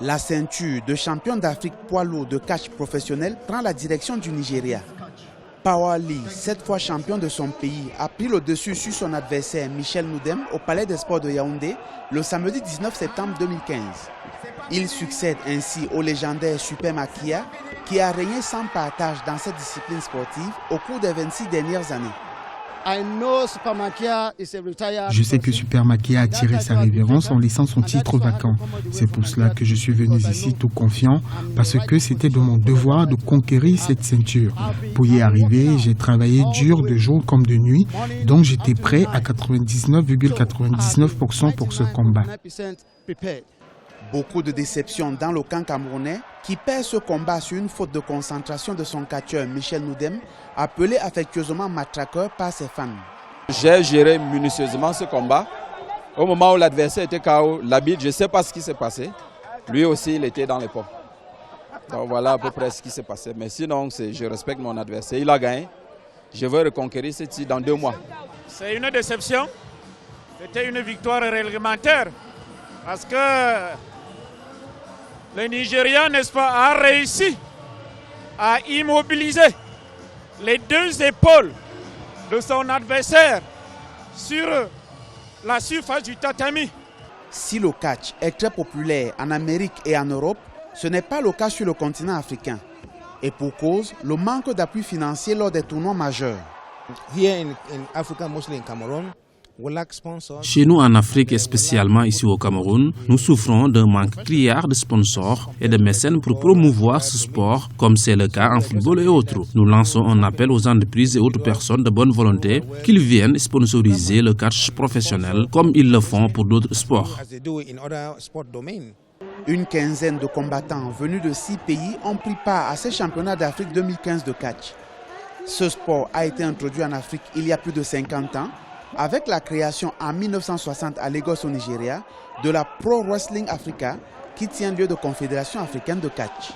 La ceinture de champion d'Afrique poids lourd de catch professionnel prend la direction du Nigeria. Power Lee, 7 fois champion de son pays, a pris le dessus sur son adversaire Michel Noudem au Palais des Sports de Yaoundé le samedi 19 septembre 2015. Il succède ainsi au légendaire Super Makia qui a régné sans partage dans cette discipline sportive au cours des 26 dernières années. Je sais que Super Makia a tiré sa révérence en laissant son titre vacant. C'est pour cela que je suis venu ici tout confiant, parce que c'était de mon devoir de conquérir cette ceinture. Pour y arriver, j'ai travaillé dur de jour comme de nuit, donc j'étais prêt à 99,99% pour ce combat. Beaucoup de déceptions dans le camp camerounais qui perd ce combat sur une faute de concentration de son catcheur Michel Noudem, appelé affectueusement matraqueur par ses fans. J'ai géré minutieusement ce combat. Au moment où l'adversaire était KO, l'arbitre, je ne sais pas ce qui s'est passé. Lui aussi, il était dans les pots. Donc voilà à peu près ce qui s'est passé. Mais sinon, je respecte mon adversaire. Il a gagné. Je veux reconquérir ce titre dans 2 mois. C'est une déception. C'était une victoire réglementaire. Parce que le Nigeria, n'est-ce pas, a réussi à immobiliser les 2 épaules de son adversaire sur la surface du tatami. Si le catch est très populaire en Amérique et en Europe, ce n'est pas le cas sur le continent africain. Et pour cause, le manque d'appui financier lors des tournois majeurs. Chez nous en Afrique et spécialement ici au Cameroun, nous souffrons d'un manque criard de sponsors et de mécènes pour promouvoir ce sport, comme c'est le cas en football et autres. Nous lançons un appel aux entreprises et autres personnes de bonne volonté qu'ils viennent sponsoriser le catch professionnel comme ils le font pour d'autres sports. Une quinzaine de combattants venus de 6 pays ont pris part à ces championnats d'Afrique 2015 de catch. Ce sport a été introduit en Afrique il y a plus de 50 ans, avec la création en 1960 à Lagos au Nigeria de la Pro Wrestling Africa qui tient lieu de Confédération africaine de catch.